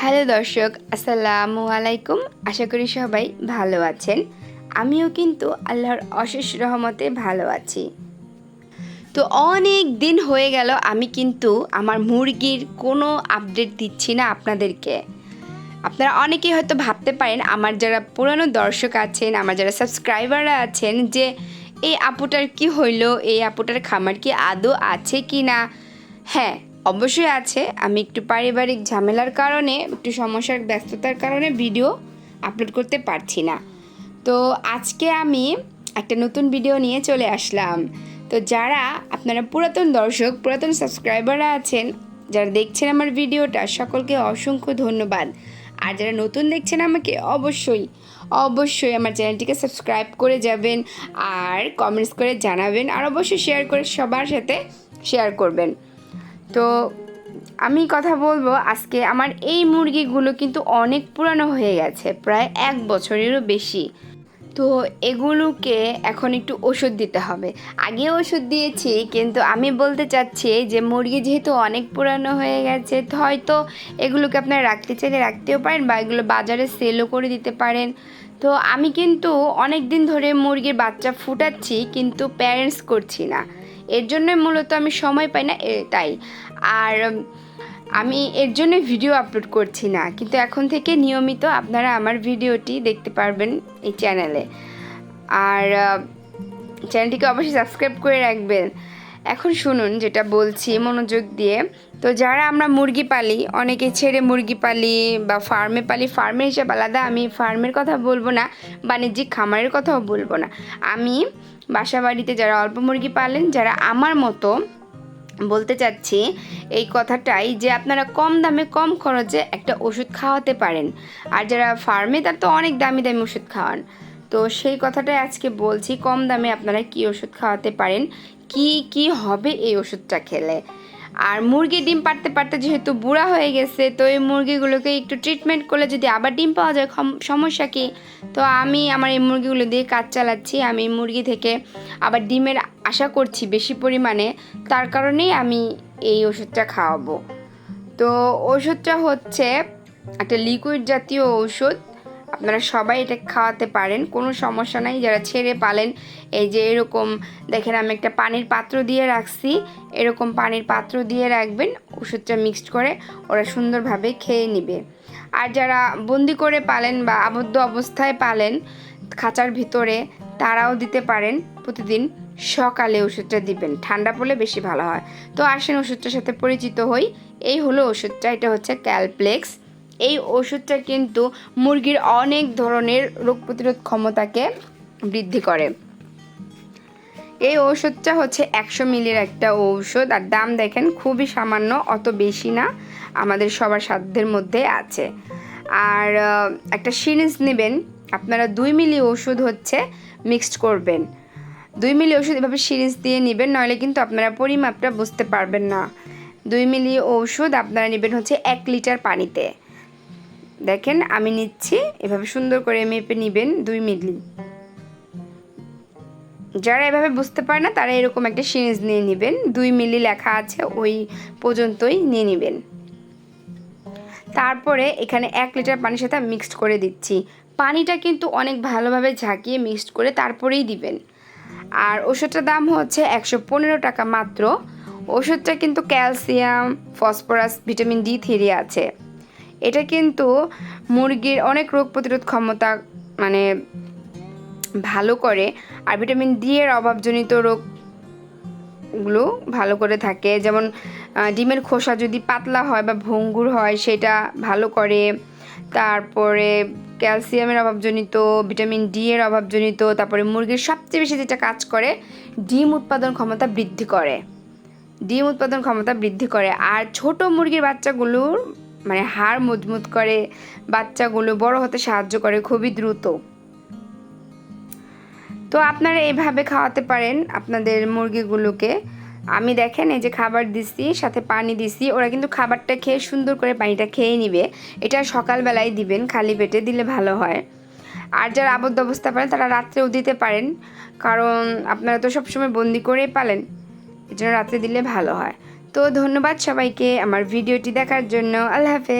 Hello দর্শক, আসসালামু আলাইকুম। আশা করি সবাই ভালো আছেন। আমিও কিন্তু আল্লাহর অশেষ রহমতে ভালো আছি। তো অনেক দিন হয়ে গেল আমি কিন্তু আমার মুরগির কোনো আপডেট দিচ্ছি না আপনাদেরকে। আপনারা অনেকেই হয়তো ভাবতে পারেন, আমার যারা পুরানো দর্শক আছেন, আমার যারা সাবস্ক্রাইবাররা আছেন, যে এই আপুটার কি হইলো, এই আপুটার খামার কি আদৌ আছে কি না। হ্যাঁ, অবশ্যই আছে। আমি একটু পারিবারিক ঝামেলার কারণে, একটু সমস্যার ব্যস্ততার কারণে ভিডিও আপলোড করতে পারছি না। তো আজকে আমি একটা নতুন ভিডিও নিয়ে চলে আসলাম। তো যারা আপনারা পুরাতন দর্শক, পুরাতন সাবস্ক্রাইবাররা আছেন, যারা দেখছেন আমার ভিডিওটা, সকলকে অসংখ্য ধন্যবাদ। আর যারা নতুন দেখছেন আমাকে অবশ্যই আমার চ্যানেলটিকে সাবস্ক্রাইব করে যাবেন, আর কমেন্টস করে জানাবেন, আর অবশ্যই শেয়ার করে সবার সাথে শেয়ার করবেন। তো আমি কথা বলবো আজকে, আমার এই মুরগিগুলো কিন্তু অনেক পুরানো হয়ে গেছে, প্রায় 1 বছরেরও বেশি। তো এগুলোকে এখন একটু ওষুধ দিতে হবে। আগে ওষুধ দিয়েছি, কিন্তু আমি বলতে চাচ্ছি যে মুরগি যেহেতু অনেক পুরানো হয়ে গেছে, তো হয়তো এগুলোকে আপনারা রাখতে চাইলে রাখতেও পারেন, বা এগুলো বাজারে সেলও করে দিতে পারেন। তো আমি কিন্তু অনেক দিন ধরে মুরগির বাচ্চা ফুটাচ্ছি, কিন্তু প্যারেন্টস করছি না। এর জন্য মূলত আমি সময় পাই না, তাই। আর আমি এর জন্য ভিডিও আপলোড করছি না, কিন্তু এখন থেকে নিয়মিত আপনারা আমার ভিডিওটি দেখতে পারবেন এই চ্যানেলে। আর চ্যানেলটিকে অবশ্যই সাবস্ক্রাইব করে রাখবেন। এখন শুনুন যেটা বলছি মনোযোগ দিয়ে। তো যারা আমরা মুরগি পালি, অনেকে ছেড়ে মুরগি পালি বা ফার্মে পালি, ফার্মের হিসাব আলাদা। আমি ফার্মের কথা বলবো না, বাণিজ্যিক খামারের কথাও বলবো না। আমি বাসা বাড়িতে যারা অল্প মুরগি পালেন, যারা আমার মতো, বলতে চাচ্ছি এই কথাটাই, যে আপনারা কম দামে কম খরচে একটা ওষুধ খাওয়াতে পারেন। আর যারা ফার্মে, তার তো অনেক দামি দামি ওষুধ খাওয়ান। তো সেই কথাটাই আজকে বলছি, কম দামে আপনারা কি ওষুধ খাওয়াতে পারেন, কি হবে এই ওষুধটা খেলে। আর মুরগি ডিম পাড়তে পারতে যেহেতু বুড়া হয়ে গেছে, তো এই মুরগিগুলোকে একটু ট্রিটমেন্ট করলে যদি আবার ডিম পাওয়া যায়, সমস্যা কি। তো আমি আমার এই মুরগিগুলো দিয়ে কাজ চালাচ্ছি। আমি মুরগি থেকে আবার ডিমের আশা করছি বেশি পরিমাণে, তার কারণেই আমি এই ওষুধটা খাওয়াবো। তো ওষুধটা হচ্ছে একটা লিকুইড জাতীয় ওষুধ। আপনারা সবাই এটা খাওয়াতে পারেন, কোনো সমস্যা নাই। যারা ছেড়ে পালেন, এই যে এরকম দেখেন, আমি একটা পানির পাত্র দিয়ে রাখছি, এরকম পানির পাত্র দিয়ে রাখবেন, ওষুধটা মিক্সড করে ওরা সুন্দরভাবে খেয়ে নেবে। আর যারা বন্দি করে পালেন বা আবদ্ধ অবস্থায় পালেন খাঁচার ভিতরে, তারাও দিতে পারেন। প্রতিদিন সকালে ওষুধটা দিবেন, ঠান্ডা পড়লে বেশি ভালো হয়। তো আসেন ওষুধটার সাথে পরিচিত হই। এই হলো ওষুধটা, এটা হচ্ছে ক্যালপ্লেক্স। এই ওষুধটা কিন্তু মুরগির অনেক ধরনের রোগ প্রতিরোধ ক্ষমতাকে বৃদ্ধি করে। এই ওষুধটা হচ্ছে 100 মিলির একটা ঔষধ, আর দাম দেখেন খুবই সামান্য, অত বেশি না, আমাদের সবার সাধ্যের মধ্যে আছে। আর একটা সিরিঞ্জ নেবেন আপনারা, 2 মিলি ওষুধ হচ্ছে মিক্সড করবেন। 2 মিলি ওষুধ এভাবে সিরিঞ্জ দিয়ে নেবেন, নইলে কিন্তু আপনারা পরিমাপটা বুঝতে পারবেন না। 2 মিলি ওষুধ আপনারা নেবেন হচ্ছে 1 লিটার পানিতে। দেখেন আমি নিচ্ছি, এভাবে সুন্দর করে মেপে নেবেন 2 মিলি। যারা এভাবে বুঝতে পারে না, তারা এরকম একটা সিরিঞ্জ নিয়ে নেবেন, 2 মিলি লেখা আছে ওই পর্যন্তই নিয়ে নেবেন। তারপরে এখানে 1 লিটার পানির সাথে মিক্সড করে দিচ্ছি। পানিটা কিন্তু অনেক ভালোভাবে ঝাঁকিয়ে মিক্সড করে তারপরেই দিবেন। আর ওষুধটার দাম হচ্ছে 115 টাকা মাত্র। ওষুধটা কিন্তু ক্যালসিয়াম, ফসফরাস, ভিটামিন D3 আছে। এটা কিন্তু মুরগির অনেক রোগ প্রতিরোধ ক্ষমতা মানে ভালো করে, আর ভিটামিন D এর অভাবজনিত রোগগুলো ভালো করে থাকে। যেমন ডিমের খোসা যদি পাতলা হয় বা ভঙ্গুর হয়, সেটা ভালো করে। তারপরে ক্যালসিয়ামের অভাবজনিত, ভিটামিন D এর অভাবজনিত, তারপরে মুরগির সবচেয়ে বেশি যেটা কাজ করে, ডিম উৎপাদন ক্ষমতা বৃদ্ধি করে। ডিম উৎপাদন ক্ষমতা বৃদ্ধি করে, আর ছোট মুরগির বাচ্চাগুলোর মানে হাড় মজবুত করে, বাচ্চাগুলো বড় হতে সাহায্য করে খুবই দ্রুত। তো আপনারা এভাবে খাওয়াতে পারেন আপনাদের মুরগিগুলোকে। আমি দেখেন এই যে খাবার দিছি, সাথে পানি দিছি, ওরা কিন্তু খাবারটা খেয়ে সুন্দর করে পানিটা খেয়ে নিবে। এটা সকালবেলায় দিবেন, খালি পেটে দিলে ভালো হয়। আর যারা আবদ্ধ অবস্থা পারেন, তারা রাত্রেও দিতে পারেন, কারণ আপনারা তো সবসময় বন্দি করেই পালেন, এই জন্য রাত্রে দিলে ভালো হয়। তো ধন্যবাদ সবাইকে আমার ভিডিওটি দেখার জন্য। আল্লাহ হাফেজ।